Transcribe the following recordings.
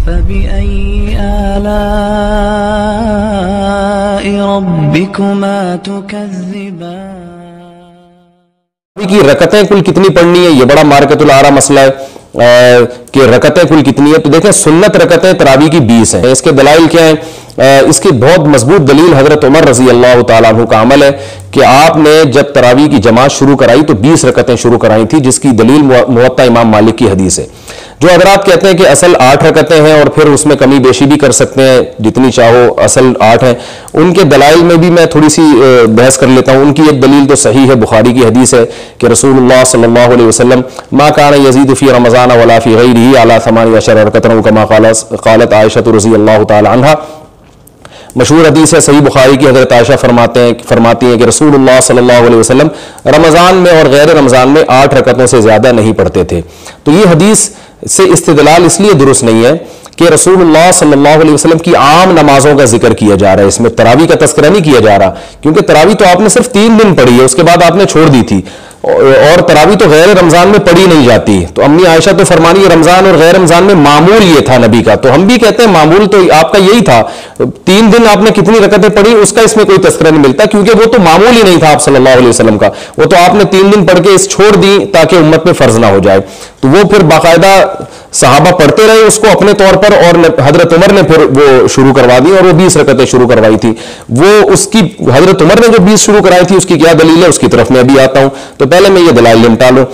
فبأي آلاء ربكما تكذبان. کی رکعتیں کل کتنی پڑھنی ہے، یہ بڑا مارکت العارہ مسئلہ ہے کہ رکعتیں کل کتنی ہے. تو دیکھیں سنت رکعتیں تراویح کی 20 ہیں. اس کے دلائل کیا ہیں؟ اس کی بہت مضبوط دلیل حضرت عمر رضی اللہ تعالیٰ عنہ کا عمل ہے کہ آپ نے جب تراویح کی جماعت شروع کرائی تو 20 رکعتیں شروع کرائی تھی، جس کی دلیل موطا امام مالک کی حدیث ہے. جو حضرات کہتے ہیں کہ اصل 8 رکعتیں ہیں اور پھر اس میں کمی بیشی بھی کر سکتے ہیں جتنی چاہو، اصل 8 ہیں، ان کے دلائل میں بھی میں تھوڑی سی بحث کر لیتا ہوں. ان کی ایک دلیل تو صحیح ہے، بخاری کی حدیث ہے کہ رسول اللہ صلی اللہ علیہ وسلم ما کان یزید فی رمضان ولا فی غیرہ علی 18 رکعۃ کما قالت عائشہ رضی اللہ تعالی عنہا. مشہور حدیث ہے صحیح بخاری کی، حضرت عائشہ فرماتی ہیں کہ رسول اللہ صلی اللہ علیہ وسلم رمضان میں اور غیر رمضان میں 8 رکعتوں سے زیادہ نہیں پڑھتے تھے. تو یہ حدیث سے استدلال اس لیے درست نہیں ہے کہ رسول اللہ صلی اللہ علیہ وسلم کی عام نمازوں کا ذکر کیا جا رہا ہے، اس میں تراویح کا تذکرہ نہیں کیا جا رہا، کیونکہ تراویح تو آپ نے صرف 3 دن پڑھی ہے، اس کے بعد آپ نے چھوڑ دی تھی، اور تراویح تو غیر رمضان میں پڑھی نہیں جاتی. تو امی عائشہ تو فرمانی ہے رمضان اور غیر رمضان میں معمول یہ تھا نبی کا، تو ہم بھی کہتے ہیں معمول تو آپ کا یہی تھا. 3 دن آپ نے کتنی رکعتیں پڑھی اس کا اس میں کوئی تذکرہ نہیں ملتا، کیونکہ وہ تو معمول ہی نہیں تھا آپ صلی اللہ علیہ وسلم کا، وہ تو آپ نے 3 دن پڑھ کے اس چھوڑ دی تاکہ امت میں فرض نہ ہو جائے. تو وہ پھر باقاعدہ صحابہ پڑھتے رہے اس کو اپنے طور پر، اور حضرت عمر نے پھر وہ شروع کروا دی اور وہ 20 رکعتیں شروع کروائی تھی. وہ اس کی حضرت عمر نے جو 20 شروع کرائی تھی اس کی کیا دلیل ہے، اس کی طرف میں ابھی آتا ہوں. تو پہلے میں یہ دلائل نمٹا لوں.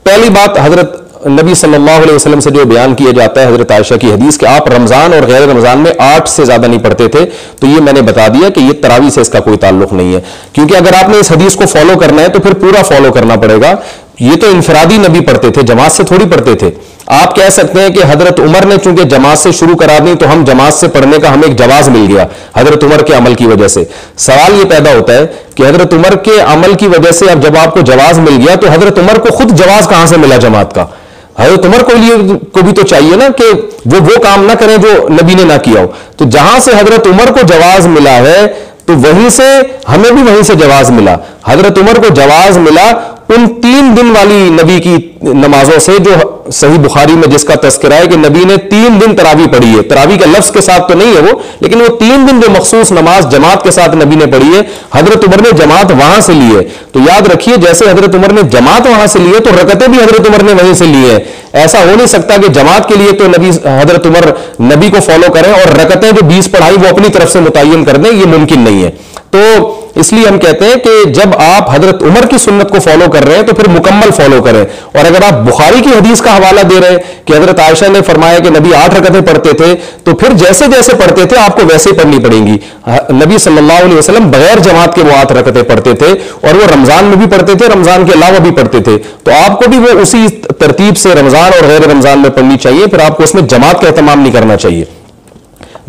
پہلی بات، حضرت نبی صلی اللہ علیہ وسلم سے جو بیان کیا جاتا ہے حضرت عائشہ کی حدیث کہ آپ رمضان اور غیر رمضان میں 8 سے زیادہ نہیں پڑھتے تھے، تو یہ میں نے بتا دیا کہ یہ تراویح سے اس کا کوئی تعلق نہیں ہے. کیونکہ اگر آپ نے اس حدیث کو فالو کرنا ہے تو پھر پورا فالو کرنا پڑے گا. یہ تو انفرادی نبی پڑھتے تھے، جماعت سے تھوڑی پڑھتے تھے. آپ کہہ سکتے ہیں کہ حضرت عمر نے چونکہ جماعت سے شروع کرا دی تو ہم جماعت سے پڑھنے کا ہمیں ایک جواز مل گیا حضرت عمر کے عمل کی وجہ سے. سوال یہ پیدا ہوتا ہے کہ حضرت عمر کے عمل کی وجہ سے اب جب آپ کو جواز مل گیا تو حضرت عمر کو خود جواز کہاں سے ملا جماعت کا؟ حضرت عمر کو بھی تو چاہیے نا کہ وہ کام نہ کریں جو نبی نے نہ کیا ہو. تو جہاں سے حضرت عمر کو جواز ملا ہے تو وہیں سے ہمیں بھی وہیں سے جواز ملا. حضرت عمر کو جواز ملا ان 3 دن والی نبی کی نمازوں سے جو صحیح بخاری میں جس کا تذکرہ ہے کہ نبی نے 3 دن تراویح پڑھی ہے. تراویح کا لفظ کے ساتھ تو نہیں ہے وہ، لیکن وہ 3 دن جو مخصوص نماز جماعت کے ساتھ نبی نے پڑھی ہے، حضرت عمر نے جماعت وہاں سے لی ہے. تو یاد رکھیے جیسے حضرت عمر نے جماعت وہاں سے لی ہے تو رکعتیں بھی حضرت عمر نے وہیں سے لی ہے. ایسا ہو نہیں سکتا کہ جماعت کے لیے تو حضرت عمر نبی کو فالو کریں اور رکعتیں جو 20 پڑھائی وہ اپنی طرف سے متعین کر دیں، یہ ممکن نہیں ہے. تو اس لیے ہم کہتے ہیں کہ جب آپ حضرت عمر کی سنت کو فالو کر رہے ہیں تو پھر مکمل فالو کریں. اور اگر آپ بخاری کی حدیث کا حوالہ دے رہے ہیں کہ حضرت عائشہ نے فرمایا کہ نبی 8 رکعتیں پڑھتے تھے، تو پھر جیسے جیسے پڑھتے تھے آپ کو ویسے ہی پڑھنی پڑیں گی. نبی صلی اللہ علیہ وسلم بغیر جماعت کے وہ 8 رکعتیں پڑھتے تھے اور وہ رمضان میں بھی پڑھتے تھے، رمضان کے علاوہ بھی پڑھتے تھے. تو آپ کو بھی وہ اسی ترتیب سے رمضان اور غیر رمضان میں پڑھنی چاہیے، پھر آپ کو اس میں جماعت کا اہتمام نہیں کرنا چاہیے.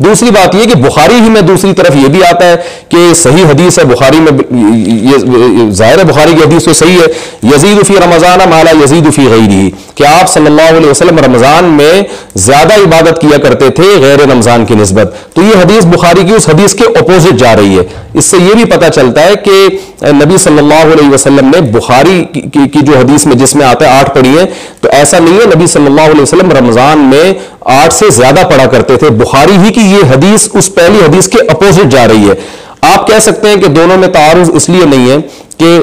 دوسری بات یہ کہ بخاری ہی میں دوسری طرف یہ بھی آتا ہے کہ صحیح حدیث ہے بخاری میں، یہ ظاہر ہے بخاری کی حدیث تو صحیح ہے، یزید فی رمضان ما لا یزید فی غیرہ، کہ آپ صلی اللہ علیہ وسلم رمضان میں زیادہ عبادت کیا کرتے تھے غیر رمضان کی نسبت. تو یہ حدیث بخاری کی اس حدیث کے اپوزٹ جا رہی ہے. اس سے یہ بھی پتہ چلتا ہے کہ نبی صلی اللہ علیہ وسلم نے بخاری کی جو حدیث میں جس میں آتا ہے 8 پڑھی ہے، تو ایسا نہیں ہے. نبی صلی اللہ علیہ وسلم رمضان میں 8 سے زیادہ پڑھا کرتے تھے. بخاری ہی کی یہ حدیث اس پہلی حدیث کے اپوزٹ جا رہی ہے. آپ کہہ سکتے ہیں کہ دونوں میں تعارض اس لیے نہیں ہے کہ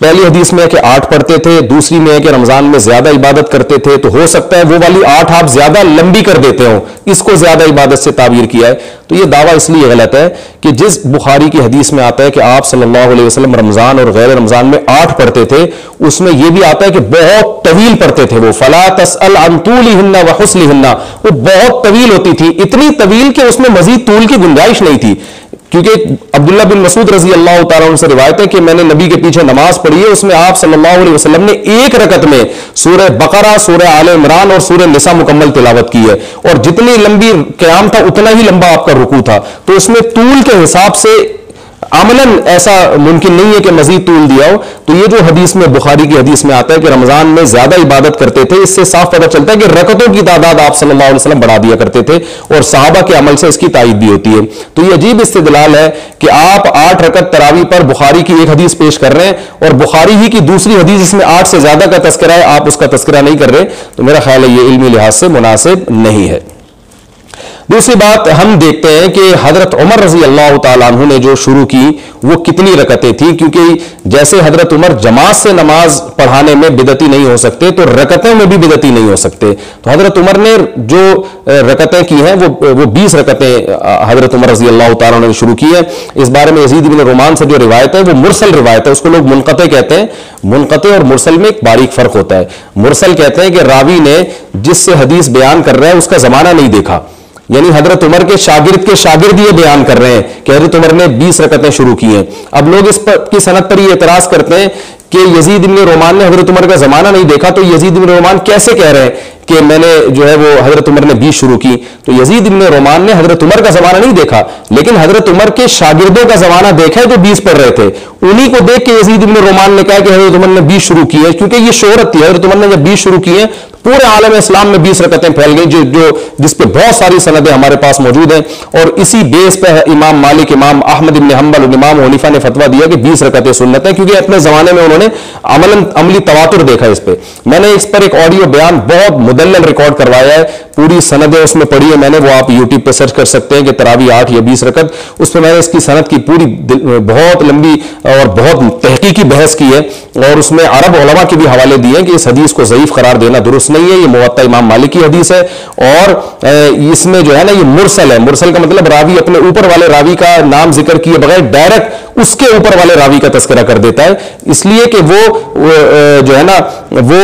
پہلی حدیث میں ہے کہ 8 پڑھتے تھے، دوسری میں ہے کہ رمضان میں زیادہ عبادت کرتے تھے، تو ہو سکتا ہے وہ والی 8 آپ زیادہ لمبی کر دیتے ہوں، اس کو زیادہ عبادت سے تعبیر کیا ہے. تو یہ دعویٰ اس لیے غلط ہے کہ جس بخاری کی حدیث میں آتا ہے کہ آپ صلی اللہ علیہ وسلم رمضان اور غیر رمضان میں 8 پڑھتے تھے، اس میں یہ بھی آتا ہے کہ بہت طویل پڑھتے تھے وہ. فلا تسأل عن طولہن وحسنہن، وہ بہت طویل ہوتی تھی، اتنی طویل کہ اس میں مزید طول کی گنجائش نہیں تھی. کیونکہ عبداللہ بن مسعود رضی اللہ تعالیٰ عنہ سے روایت ہے کہ میں نے نبی کے پیچھے نماز پڑھی ہے، اس میں آپ صلی اللہ علیہ وسلم نے 1 رکعت میں سورہ بقرہ، سورہ آل عمران اور سورہ نساء مکمل تلاوت کی ہے، اور جتنی لمبی قیام تھا اتنا ہی لمبا آپ کا رکوع تھا. تو اس میں طول کے حساب سے عملاً ایسا ممکن نہیں ہے کہ مزید طول دیا ہو. تو یہ جو حدیث میں بخاری کی حدیث میں آتا ہے کہ رمضان میں زیادہ عبادت کرتے تھے، اس سے صاف پتہ چلتا ہے کہ رکعتوں کی تعداد آپ صلی اللہ علیہ وسلم بڑھا دیا کرتے تھے، اور صحابہ کے عمل سے اس کی تائید بھی ہوتی ہے. تو یہ عجیب استدلال ہے کہ آپ 8 رکعت تراویح پر بخاری کی ایک حدیث پیش کر رہے ہیں اور بخاری ہی کی دوسری حدیث اس میں 8 سے زیادہ کا تذکرہ ہے، آپ اس کا تذکرہ نہیں کر رہے. تو میرا خیال ہے یہ علمی لحاظ سے مناسب نہیں ہے. دوسری بات ہم دیکھتے ہیں کہ حضرت عمر رضی اللہ تعالیٰ عنہ نے جو شروع کی وہ کتنی رکعتیں تھیں، کیونکہ جیسے حضرت عمر جماعت سے نماز پڑھانے میں بدعتی نہیں ہو سکتے تو رکعتوں میں بھی بدعتی نہیں ہو سکتے. تو حضرت عمر نے جو رکعتیں کی ہیں وہ 20 رکعتیں حضرت عمر رضی اللہ تعالیٰ عنہ نے شروع کی ہے. اس بارے میں یزید بن رومان سے جو روایت ہے وہ مرسل روایت ہے، اس کو لوگ منقطع کہتے ہیں. منقطع اور مرسل میں ایک باریک فرق ہوتا ہے. مرسل کہتے ہیں کہ راوی نے جس سے حدیث بیان کر رہا ہے اس کا زمانہ نہیں دیکھا، یعنی حضرت عمر کے شاگرد یہ بیان کر رہے ہیں کہ حضرت عمر نے 20 رکعتیں شروع کی ہیں. اب لوگ اس کی سند پر یہ اعتراض کرتے ہیں کہ یزید بن رومان نے حضرت عمر کا زمانہ نہیں دیکھا، تو یزید بن رومان کیسے کہہ رہے ہیں کہ میں نے جو ہے وہ حضرت عمر نے 20 شروع کی؟ تو یزید بن رومان نے حضرت عمر کا زمانہ نہیں دیکھا، لیکن حضرت عمر کے شاگردوں کا زمانہ دیکھا ہے جو 20 پڑھ رہے تھے. انہی کو دیکھ کے یزید بن رومان نے کہا کہ حضرت عمر نے 20 شروع کی ہے، کیونکہ یہ شہرت تھی. حضرت عمر نے جب 20 شروع کی ہے پورے عالم اسلام میں 20 رکعتیں پھیل گئی، جس پہ بہت ساری سندیں ہمارے پاس موجود ہیں. اور اسی بیس پہ امام مالک، امام احمد بن حنبل اور امام حنیفہ نے فتویٰ دیا کہ 20 رکعتیں سنت ہیں، کیونکہ اپنے زمانے میں انہوں نے عملی تواتر دیکھا اس پہ. میں نے اس پر ایک آڈیو بیان بہت مدلل ریکارڈ کروایا ہے، پوری سندیں اس میں پڑھی ہے میں نے، وہ آپ یوٹیوب پہ سرچ کر سکتے ہیں کہ تراویح 8 یا 20 رکعت. اس پہ میں نے اس کی سند کی پوری بہت لمبی اور بہت تحقیقی بحث کی ہے، اور اس میں عرب علماء کے بھی حوالے دیے ہیں کہ اس حدیث کو ضعیف قرار دینا درست نہیں ہے. یہ موطا امام مالک کی حدیث ہے، اور اس میں جو ہے نا یہ مرسل ہے. مرسل کا مطلب راوی اپنے اوپر والے راوی کا نام ذکر کیے بغیر ڈائریکٹ اس کے اوپر والے راوی کا تذکرہ کر دیتا ہے، اس لیے کہ وہ جو ہے نا وہ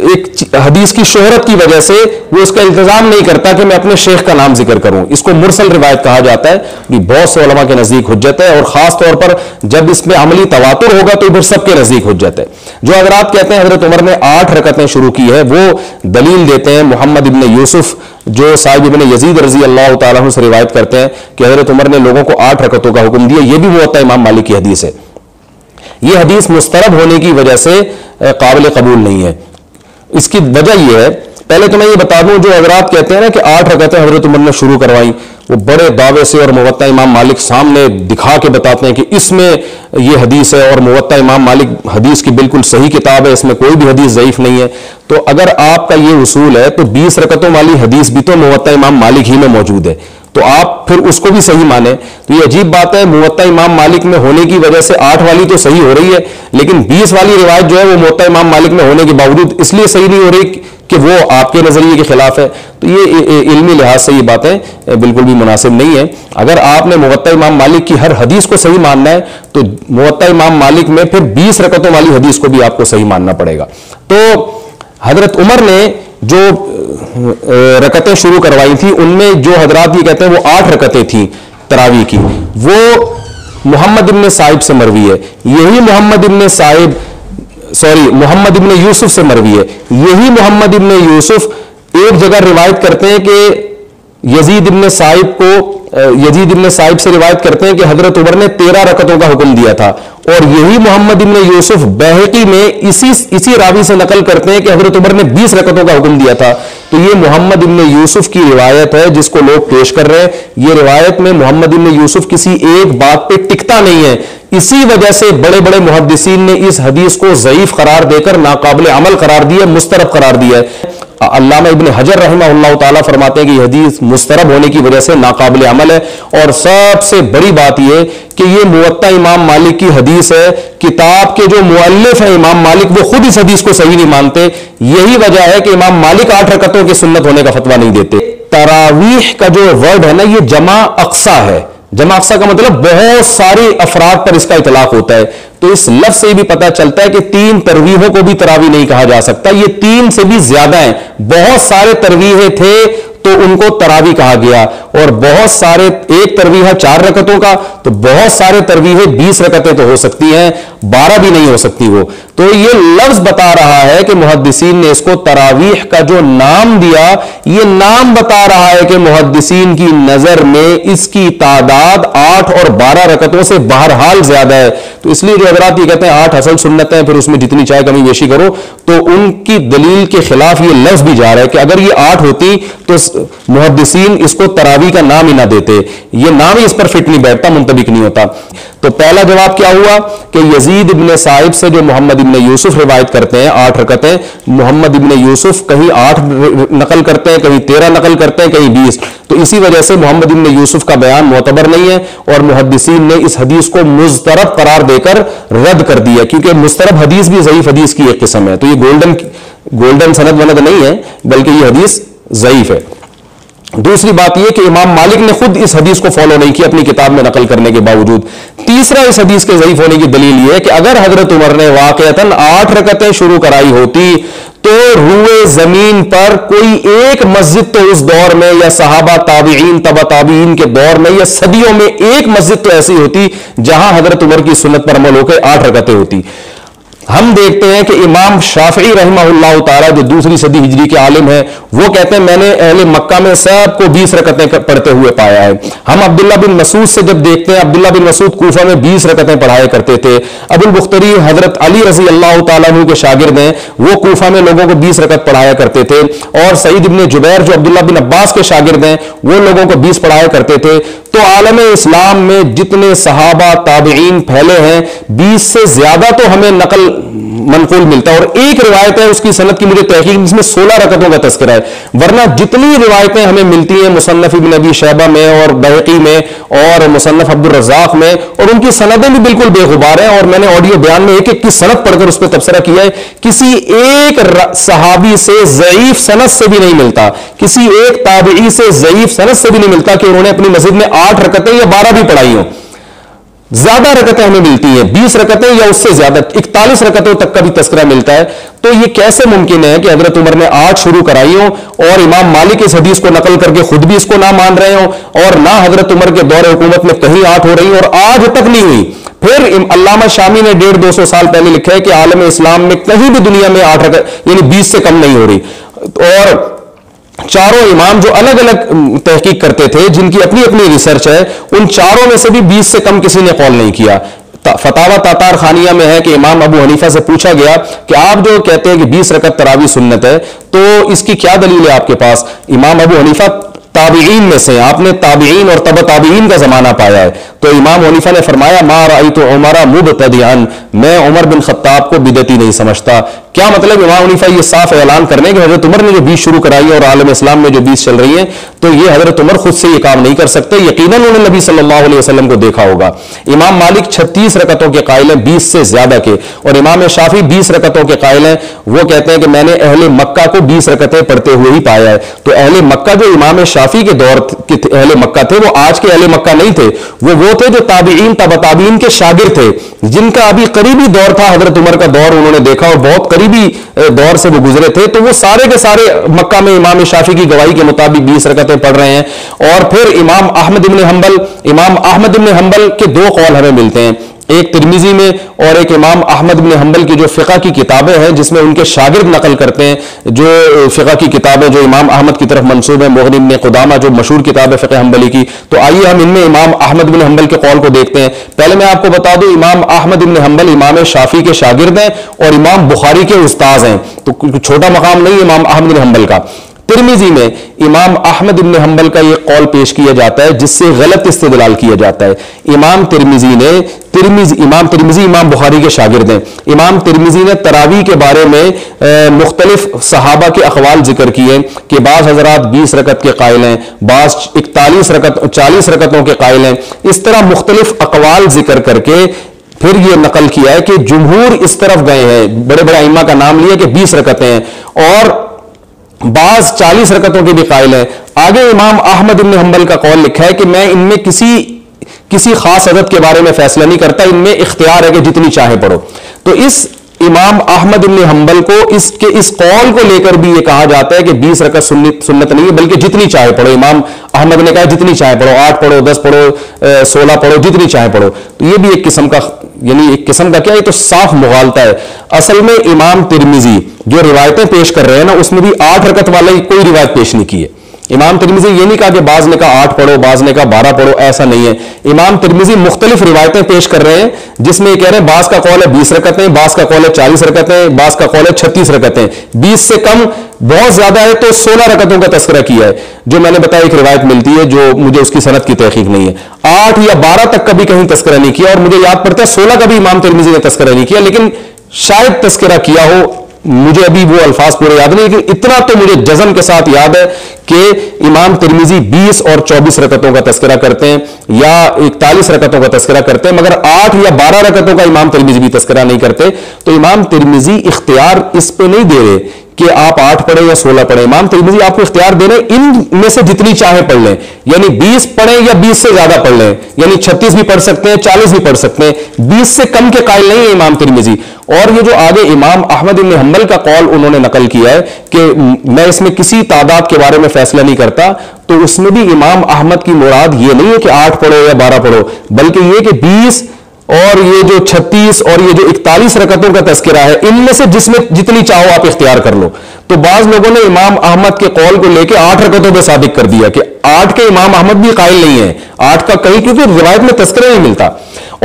ایک حدیث کی شہرت کی وجہ سے وہ اس کا التزام نہیں کرتا کہ میں اپنے شیخ کا نام ذکر کروں. اس کو مرسل روایت کہا جاتا ہے. یہ بہت سے علماء کے نزدیک حجت ہے، اور خاص طور پر جب اس میں عملی تواتر ہوگا تو پھر سب کے نزدیک حجت ہے. جو حضرات کہتے ہیں حضرت عمر نے 8 رکعتیں شروع کی ہے، وہ دلیل دیتے ہیں محمد ابن یوسف جو صاحب ابن یزید رضی اللہ تعالیٰ عنہ سے روایت کرتے ہیں کہ حضرت عمر نے لوگوں کو 8 رکعتوں کا حکم دیا. یہ بھی موطا امام مالک کی حدیث ہے. یہ حدیث مسترب ہونے کی وجہ سے قابل قبول نہیں ہے. اس کی وجہ یہ ہے، پہلے تو میں یہ بتا دوں، جو حضرات کہتے ہیں نا کہ 8 رکعتیں حضرت عمر نے شروع کروائیں، وہ بڑے دعوے سے اور موطا امام مالک سامنے دکھا کے بتاتے ہیں کہ اس میں یہ حدیث ہے، اور موطا امام مالک حدیث کی بالکل صحیح کتاب ہے، اس میں کوئی بھی حدیث ضعیف نہیں ہے. تو اگر آپ کا یہ اصول ہے تو 20 رکعتوں والی حدیث بھی تو موطا امام مالک ہی میں موجود ہے، تو آپ پھر اس کو بھی صحیح مانیں. تو یہ عجیب بات ہے، موطا امام مالک میں ہونے کی وجہ سے 8 والی تو صحیح ہو رہی ہے، لیکن 20 والی روایت جو ہے وہ موطا امام مالک میں ہونے کے باوجود اس لیے صحیح نہیں ہو رہی کہ وہ آپ کے نظریے کے خلاف ہے. تو یہ علمی لحاظ سے یہ باتیں بالکل بھی مناسب نہیں ہے. اگر آپ نے موطا امام مالک کی ہر حدیث کو صحیح ماننا ہے تو موطا امام مالک میں پھر 20 رکعتوں والی حدیث کو بھی آپ کو صحیح ماننا پڑے گا. تو حضرت عمر نے جو رکعتیں شروع کروائی تھی ان میں جو حضرات یہ کہتے ہیں وہ 8 رکعتیں تھیں تراویح کی، وہ محمد ابن صائب سے مروی ہے. یہی محمد ابن یوسف سے مروی ہے. یہی محمد ابن یوسف ایک جگہ روایت کرتے ہیں کہ یزید ابن صائب سے روایت کرتے ہیں کہ حضرت عمر نے 13 رکعتوں کا حکم دیا تھا، اور یہی محمد ابن یوسف بیہقی میں اسی راوی سے نقل کرتے ہیں کہ حضرت عمر نے 20 رکعتوں کا حکم دیا تھا. تو یہ محمد ابن یوسف کی روایت ہے جس کو لوگ پیش کر رہے ہیں. یہ روایت میں محمد ابن یوسف کسی ایک بات پہ ٹکتا نہیں ہے. اسی وجہ سے بڑے بڑے محدثین نے اس حدیث کو ضعیف قرار دے کر ناقابل عمل قرار دیا، مسترب قرار دیا ہے. علامہ ابن حجر رحمہ اللہ تعالیٰ فرماتے ہیں کہ یہ حدیث مسترب ہونے کی وجہ سے ناقابل عمل ہے. اور سب سے بڑی بات یہ کہ یہ موطا امام مالک کی حدیث ہے. کتاب کے جو مؤلف ہیں امام مالک وہ خود اس حدیث کو صحیح نہیں مانتے. یہی وجہ ہے کہ امام مالک 8 رکعتوں کی سنت ہونے کا فتویٰ نہیں دیتے. تراویح کا جو ورڈ ہے نا یہ جمع اقصا ہے. جمع اقصا کا مطلب بہت سارے افراد پر اس کا اطلاق ہوتا ہے. تو اس لفظ سے بھی پتہ چلتا ہے کہ 3 تراویحوں کو بھی تراویح نہیں کہا جا سکتا. یہ 3 سے بھی زیادہ ہیں. بہت سارے تراویح تھے تو ان کو تراویح کہا گیا، اور بہت سارے ایک تراویح 4 رکعتوں کا، تو بہت سارے تراویح 20 رکعتیں تو ہو سکتی ہیں، 12 بھی نہیں ہو سکتی وہ. تو یہ لفظ بتا رہا ہے کہ محدثین نے اس کو تراویح کا جو نام دیا، یہ نام بتا رہا ہے کہ محدثین کی نظر میں اس کی تعداد 8 اور 12 رکعتوں سے بہرحال زیادہ ہے. تو اس لیے جو حضرات یہ کہتے ہیں 8 اصل سنت ہیں پھر اس میں جتنی چاہے کمی بیشی کرو، تو ان کی دلیل کے خلاف یہ لفظ بھی جا رہا ہے کہ اگر یہ 8 ہوتی تو محدثین اس کو تراویح کا نام ہی نہ دیتے. یہ نام ہی اس پر فٹ نہیں بیٹھتا، منطبق نہیں ہوتا. تو پہلا جواب کیا ہوا کہ یزید ابن صائب سے جو محمد ابن یوسف روایت کرتے ہیں 8 رکعتیں، محمد ابن یوسف کہیں 8 نقل کرتے ہیں، کہیں 13 نقل کرتے ہیں، کہیں 20، تو اسی وجہ سے محمد ابن یوسف کا بیان معتبر نہیں ہے، اور محدثین نے اس حدیث کو مضطرب قرار دے کر رد کر دیا، کیونکہ مضطرب حدیث بھی ضعیف حدیث کی ایک قسم ہے، تو یہ گولڈن سند وند نہیں ہے، بلکہ یہ حدیث ضعیف ہے۔ دوسری بات یہ کہ امام مالک نے خود اس حدیث کو فالو نہیں کیا اپنی کتاب میں نقل کرنے کے باوجود۔ تیسرا اس حدیث کے ضعیف ہونے کی دلیل یہ ہے کہ اگر حضرت عمر نے واقعتاً 8 رکعتیں شروع کرائی ہوتی تو روئے زمین پر کوئی ایک مسجد تو اس دور میں، یا صحابہ تابعین تبع تابعین کے دور میں، یا صدیوں میں ایک مسجد تو ایسی ہوتی جہاں حضرت عمر کی سنت پر عمل ہو کے 8 رکعتیں ہوتی۔ ہم دیکھتے ہیں کہ امام شافعی رحمہ اللہ تعالیٰ جو 2 صدی ہجری کے عالم ہیں، وہ کہتے ہیں میں نے اہل مکہ میں سب کو 20 رکعتیں پڑھتے ہوئے پایا ہے۔ ہم عبداللہ بن مسعود سے جب دیکھتے ہیں، عبداللہ بن مسعود کوفہ میں 20 رکعتیں پڑھایا کرتے تھے۔ ابو البختری حضرت علی رضی اللہ تعالیٰ عنہ کے شاگرد ہیں، وہ کوفہ میں لوگوں کو 20 رکعت پڑھایا کرتے تھے، اور سعید ابن جبیر جو عبداللہ بن عباس کے شاگرد ہیں، وہ لوگوں کو 20 پڑھایا کرتے تھے۔ تو عالم اسلام میں جتنے صحابہ تابعین پھیلے ہیں، 20 سے زیادہ تو ہمیں نقل منقول ملتا ہے، اور ایک روایت ہے اس کی سند کی مجھے تحقیق، جس میں 16 رکعتوں کا تذکرہ ہے، ورنہ جتنی روایتیں ہمیں ملتی ہیں مصنف ابن ابی شیبہ میں اور بہقی میں اور مصنف عبد الرزاق میں، اور ان کی سندیں بھی بالکل بے غبار ہیں، اور میں نے آڈیو بیان میں ایک ایک کی سند پڑھ کر اس پہ تبصرہ کیا ہے، کسی ایک صحابی سے ضعیف سند سے بھی نہیں ملتا، کسی ایک تابعی سے ضعیف سند سے بھی نہیں ملتا کہ انہوں نے اپنی مسجد میں 8 رکعتیں یا 12 بھی پڑھائی ہوں۔ زیادہ رکعتیں ہمیں ملتی ہیں، 20 رکعتیں یا اس سے زیادہ، 41 رکعتوں تک کا بھی تذکرہ ملتا ہے۔ تو یہ کیسے ممکن ہے کہ حضرت عمر نے 8 شروع کرائی ہوں اور امام مالک اس حدیث کو نقل کر کے خود بھی اس کو نہ مان رہے ہوں، اور نہ حضرت عمر کے دور حکومت میں کہیں 8 ہو رہی ہوں اور آج تک نہیں ہوئی؟ پھر علامہ شامی نے 150-200 سال پہلے لکھا ہے کہ عالم اسلام میں کہیں بھی دنیا میں 8 رکعت یعنی 20 سے کم نہیں ہو رہی، اور چاروں امام جو الگ الگ تحقیق کرتے تھے، جن کی اپنی اپنی ریسرچ ہے، ان چاروں میں سے بھی 20 سے کم کسی نے قول نہیں کیا۔ فتاوی تاتار خانیہ میں ہے کہ امام ابو حنیفہ سے پوچھا گیا کہ آپ جو کہتے ہیں کہ 20 رکعت تراویح سنت ہے، تو اس کی کیا دلیل ہے آپ کے پاس؟ امام ابو حنیفہ تابعین میں سے، آپ نے تابعین اور تبع تابعین کا زمانہ پایا ہے، تو امام حنیفہ نے فرمایا ما رأیت عمر مبتدعا، میں عمر بن خطاب کو بدعتی نہیں سمجھتا۔ کیا مطلب؟ امام حنیفہ یہ صاف اعلان کرنے کہ حضرت عمر نے جو 20 شروع کرائی ہے اور عالم اسلام میں جو 20 چل رہی ہیں، تو یہ حضرت عمر خود سے یہ کام نہیں کر سکتے، یقیناً انہوں نے نبی صلی اللہ علیہ وسلم کو دیکھا ہوگا۔ امام مالک 36 رکعتوں کے قائل ہیں، 20 سے زیادہ کے، اور امام شافعی 20 رکعتوں کے قائل ہیں، وہ کہتے ہیں کہ میں نے اہل مکہ کو 20 رکعتیں پڑھتے ہوئے ہی پایا ہے۔ تو اہل مکہ جو امام شافعی کے دور کے اہل مکہ تھے، وہ آج کے اہل مکہ نہیں تھے، وہ تھے جو تابعین تبع تابعین کے شاگرد تھے، جن کا ابھی قریبی دور تھا حضرت عمر کا دور، انہوں نے دیکھا اور بہت قریبی دور سے وہ گزرے تھے، تو وہ سارے کے سارے مکہ میں امام شافعی کی گواہی کے مطابق 20 رکعتیں پڑھ رہے ہیں۔ اور پھر امام احمد بن حنبل کے 2 قول ہمیں ملتے ہیں، ایک ترمذی میں اور ایک امام احمد بن حنبل کی جو فقہ کی کتابیں ہیں، جس میں ان کے شاگرد نقل کرتے ہیں جو فقہ کی کتابیں جو امام احمد کی طرف منسوب ہیں، مغنی بن قدامہ جو مشہور کتاب ہے فقہ حنبلی کی۔ تو آئیے ہم ان میں امام احمد بن حنبل کے قول کو دیکھتے ہیں۔ پہلے میں آپ کو بتا دوں، امام احمد بن حنبل امام شافعی کے شاگرد ہیں اور امام بخاری کے استاذ ہیں، تو چھوٹا مقام نہیں امام احمد بن حنبل کا۔ ترمذی میں امام احمد بن حنبل کا یہ قول پیش کیا جاتا ہے جس سے غلط استدلال کیا جاتا ہے۔ امام ترمذی امام بخاری کے شاگرد ہیں۔ امام ترمذی نے تراویح کے بارے میں مختلف صحابہ کے اقوال ذکر کیے کہ بعض حضرات 20 رکعت کے قائل ہیں، بعض 40 رکعتوں کے قائل ہیں، اس طرح مختلف اقوال ذکر کر کے پھر یہ نقل کیا ہے کہ جمہور اس طرف گئے ہیں، بڑے بڑے ائمہ کا نام لیا کہ 20 رکعتیں ہیں، اور بعض 40 رکعتوں کے بھی قائل ہیں۔ آگے امام احمد بن حنبل کا قول لکھا ہے کہ میں ان میں کسی خاص عدد کے بارے میں فیصلہ نہیں کرتا، ان میں اختیار ہے کہ جتنی چاہے پڑھو۔ تو اس امام احمد بن حنبل کو اس قول کو لے کر بھی یہ کہا جاتا ہے کہ 20 رکعت سنت نہیں ہے، بلکہ جتنی چاہے پڑھو۔ امام احمد نے کہا جتنی چاہے پڑھو، 8 پڑھو، 10 پڑھو، 16 پڑھو، جتنی چاہے پڑھو۔ تو یہ بھی ایک قسم کا کیا، یہ تو صاف مغالطہ ہے۔ اصل میں امام ترمذی جو روایتیں پیش کر رہے ہیں نا، اس میں بھی 8 رکعت والا کوئی روایت پیش نہیں کی ہے، امام ترمذی یہ نہیں کہا کہ بعض نے کہا 8 پڑھو، بعض نے کہا 12 پڑھو، ایسا نہیں ہے. امام ترمذی مختلف روایتیں پیش کر رہے ہیں جس میں یہ کہہ رہے ہیں بعض کا قول ہے 20 رکعتیں، بعض کا قول ہے 40 رکعتیں، بعض کا قول ہے 36 رکعتیں. 20 سے کم بہت زیادہ ہے تو 16 رکعتوں کا تذکرہ کیا ہے. جو میں نے بتایا ایک روایت ملتی ہے جو مجھے اس کی سند کی تحقیق نہیں ہے. 8 یا 12 تک کا بھی کہیں تذکرہ نہیں کیا، اور مجھے یاد پڑتا ہے 16 کا بھی امام ترمذی نے تذکرہ نہیں کیا، لیکن شاید تذکرہ کیا ہو، مجھے ابھی وہ الفاظ پورے یاد نہیں، لیکن اتنا تو مجھے جزم کے ساتھ یاد ہے کہ امام ترمذی 20 اور 24 رکعتوں کا تذکرہ کرتے ہیں یا 41 رکعتوں کا تذکرہ کرتے ہیں، مگر 8 یا 12 رکعتوں کا امام ترمذی بھی تذکرہ نہیں کرتے. تو امام ترمذی اختیار اس پہ نہیں دے رہے کہ آپ 8 پڑھیں یا 16 پڑھیں. امام ترمذی آپ کو اختیار دے رہے ہیں ان میں سے جتنی چاہیں پڑھ لیں، یعنی 20 پڑھیں یا 20 سے زیادہ پڑھ لیں، یعنی 36 بھی پڑھ سکتے ہیں، 40 بھی پڑھ سکتے ہیں. 20 سے کم کے قائل نہیں ہے امام ترمذی. اور یہ جو آگے امام احمد بن حنبل کا قول انہوں نے نقل کیا ہے کہ میں اس میں کسی تعداد کے بارے میں فیصلہ نہیں کرتا، تو اس میں بھی امام احمد کی مراد یہ نہیں ہے کہ 8 پڑھو یا 12 پڑھو، بلکہ یہ کہ 20 اور یہ جو 36 اور یہ جو 41 رکعتوں کا تذکرہ ہے، ان میں سے جس میں جتنی چاہو آپ اختیار کر لو. تو بعض لوگوں نے امام احمد کے قول کو لے کے 8 رکعتوں پہ ثابت کر دیا کہ 8 کے امام احمد بھی قائل نہیں ہے، 8 کا کہیں کیونکہ روایت میں تذکرہ نہیں ملتا.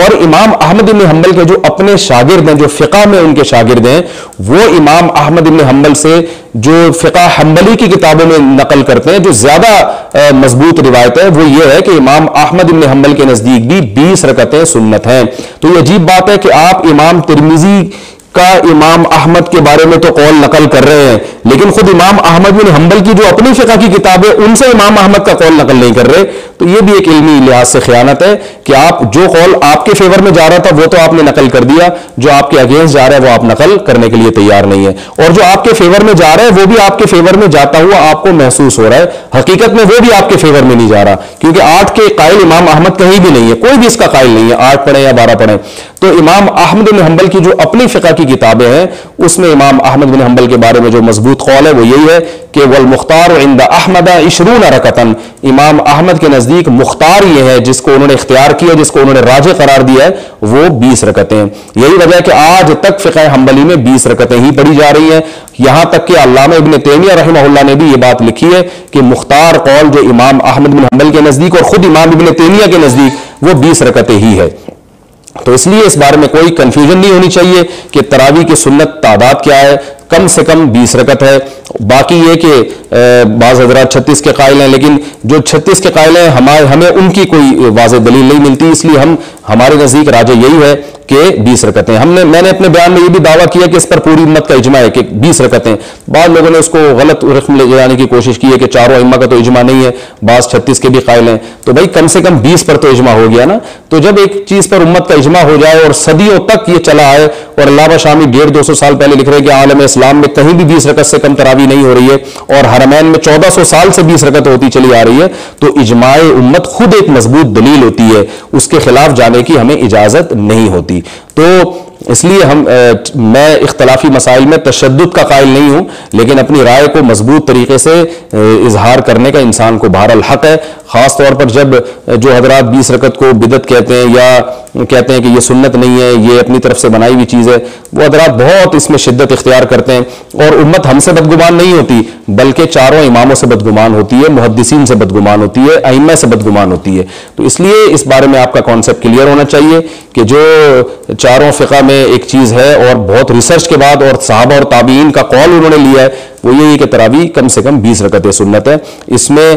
اور امام احمد بن حنبل کے جو اپنے شاگرد ہیں، جو فقہ میں ان کے شاگرد ہیں، وہ امام احمد بن حنبل سے جو فقہ حنبلی کی کتابوں میں نقل کرتے ہیں، جو زیادہ مضبوط روایت ہے وہ یہ ہے کہ امام احمد بن حنبل کے نزدیک بھی 20 رکعتیں سنت ہیں. تو یہ عجیب بات ہے کہ آپ امام ترمذی کا امام احمد کے بارے میں تو قول نقل کر رہے ہیں، لیکن خود امام احمد بن حنبل کی جو اپنی فقہ کی کتاب ہے ان سے امام احمد کا قول نقل نہیں کر رہے. تو یہ بھی ایک علمی لحاظ سے خیانت ہے کہ آپ جو قول آپ کے فیور میں جا رہا تھا وہ تو آپ نے نقل کر دیا، جو آپ کے اگینسٹ جا رہا ہے وہ آپ نقل کرنے کے لیے تیار نہیں ہے، اور جو آپ کے فیور میں جا رہا ہے وہ بھی آپ کے فیور میں جاتا ہوا آپ کو محسوس ہو رہا ہے، حقیقت میں وہ بھی آپ کے فیور میں نہیں جا رہا، کیونکہ 8 کے قائل امام احمد کہیں بھی نہیں ہے، کوئی بھی اس کا قائل نہیں ہے 8 پڑھیں یا 12 پڑھیں. تو امام احمد بن حنبل کی جو اپنی فقہ کی کتابیں ہیں اس میں امام احمد بن حنبل کے بارے میں جو مضبوط قول ہے وہ یہی ہے کہ والمختار عند احمد 20 رکعتن، امام احمد کے نزدیک مختار یہ ہے جس کو انہوں نے اختیار کیا، جس کو انہوں نے راجح قرار دیا ہے، وہ 20 رکعتیں ہیں. یہی وجہ ہے کہ آج تک فقہ حنبلی میں 20 رکعتیں ہی پڑھی جا رہی ہیں، یہاں تک کہ علامہ ابن تیمیہ رحمہ اللہ نے بھی یہ بات لکھی ہے کہ مختار قول جو امام احمد بن حنبل کے نزدیک اور خود امام ابن تیمیہ کے نزدیک وہ 20 رکعتیں ہی ہے. تو اس لیے اس بارے میں کوئی کنفیوژن نہیں ہونی چاہیے کہ تراویح کی سنت تعداد کیا ہے، کم سے کم 20 رکعت ہے. باقی یہ کہ بعض حضرات 36 کے قائل ہیں، لیکن جو 36 کے قائل ہیں ہمیں ان کی کوئی واضح دلیل نہیں ملتی، اس لیے ہمارے نزدیک راجح یہی ہے کہ 20 رکعتیں. میں نے اپنے بیان میں یہ بھی دعویٰ کیا کہ اس پر پوری امت کا اجماع ہے کہ 20 رکعتیں. بعض لوگوں نے اس کو غلط رقم لے جانے کی کوشش کی ہے کہ چاروں ائمہ کا تو اجماع نہیں ہے، بعض 36 کے بھی قائل ہیں. تو بھائی کم سے کم 20 پر تو اجماع ہو گیا نا. تو جب ایک چیز پر امت کا اجماع ہو جائے اور صدیوں تک یہ چلا ہے، اور علامہ شامی 150-200 سال پہلے لکھ رہے ہیں کہ عالم اسلام میں کہیں بھی 20 رکعت سے کم تراویح نہیں ہو رہی ہے، اور حرمین میں 1400 سال سے 20 رکعت ہوتی چلی آ رہی ہے، تو اجماع امت خود ایک مضبوط دلیل ہوتی ہے، اس کے خلاف جانے کی ہمیں اجازت نہیں ہوتی. تو اس لیے میں اختلافی مسائل میں تشدد کا قائل نہیں ہوں، لیکن اپنی رائے کو مضبوط طریقے سے اظہار کرنے کا انسان کو بہرحال حق ہے. خاص طور پر جب جو حضرات 20 رکعت کو بدعت کہتے ہیں یا کہتے ہیں کہ یہ سنت نہیں ہے، یہ اپنی طرف سے بنائی ہوئی چیز ہے، وہ حضرات بہت اس میں شدت اختیار کرتے ہیں. اور امت ہم سے بدگمان نہیں ہوتی، بلکہ چاروں اماموں سے بدگمان ہوتی ہے، محدثین سے بدگمان ہوتی ہے، ائمہ سے بدگمان ہوتی ہے. تو اس لیے اس بارے میں آپ کا کانسیپٹ کلیئر ہونا چاہیے کہ جو چاروں فقہ میں ایک چیز ہے اور بہت ریسرچ کے بعد اور صحابہ اور تابعین کا قول انہوں نے لیا ہے، وہ یہی کہ تراویح کم سے کم 20 رکعتیں سنت ہے. اس میں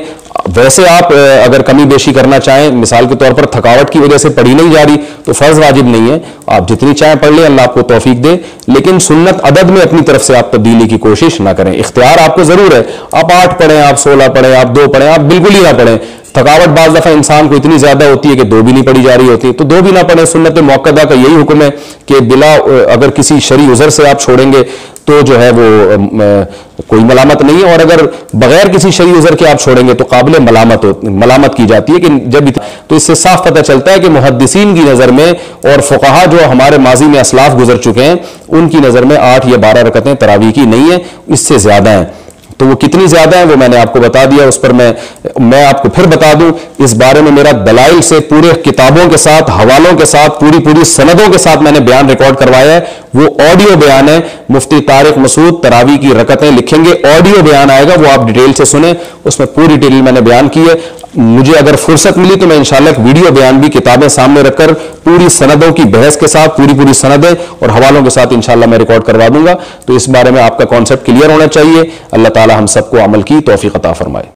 ویسے آپ اگر کمی بیشی کرنا چاہیں، مثال کے طور پر تھکاوٹ کی وجہ سے پڑھی نہیں جا رہی تو فرض واجب نہیں ہے، آپ جتنی چاہیں پڑھ لیں، اللہ آپ کو توفیق دے، لیکن سنت عدد میں اپنی طرف سے آپ تبدیلی کی کوشش نہ کریں. اختیار آپ کو ضرور ہے، آپ 8 پڑھیں، آپ 16 پڑھیں، آپ 2 پڑھیں، آپ بالکل ہی نہ پڑھیں. تھکاوٹ بعض دفعہ انسان کو اتنی زیادہ ہوتی ہے کہ 2 بھی نہیں پڑھی جا رہی ہوتی، تو 2 بھی نہ پڑھیں. سنت موقدہ کا یہی حکم ہے کہ بلا اگر کسی شرعی عذر سے آپ چھوڑیں گے تو جو ہے وہ کوئی ملامت نہیں ہے، اور اگر بغیر کسی شرعی عذر کے آپ چھوڑیں گے تو قابل ملامت کی جاتی ہے. کہ تو اس سے صاف پتہ چلتا ہے کہ محدثین کی نظر میں اور فقہا جو ہمارے ماضی میں اسلاف گزر چکے ہیں ان کی نظر میں 8 یا 12 رکعتیں تراویح کی نہیں ہیں، اس سے زیادہ ہیں. تو وہ کتنی زیادہ ہیں وہ میں نے آپ کو بتا دیا. اس پر میں آپ کو پھر بتا دوں, اس بارے میں میرا دلائل سے پورے کتابوں کے ساتھ, حوالوں کے ساتھ, پوری سندوں کے ساتھ میں نے بیان ریکارڈ کروایا ہے. وہ آڈیو بیان ہے. مفتی طارق مسعود تراویح کی رکعتیں لکھیں گے, آڈیو بیان آئے گا, وہ آپ ڈیٹیل سے سنیں. اس میں پوری ڈیٹیل میں نے بیان کی ہے. مجھے اگر فرصت ملی تو میں انشاءاللہ ایک ویڈیو بیان بھی کتابیں سامنے رکھ کر پوری سندوں کی بحث کے ساتھ, پوری سندیں اور حوالوں کے ساتھ انشاءاللہ میں ریکارڈ کروا دوں گا. تو اس بارے میں آپ کا کانسیپٹ کلیئر ہونا چاہیے. اللہ تعالی ہم سب کو عمل کی توفیق عطا فرمائے.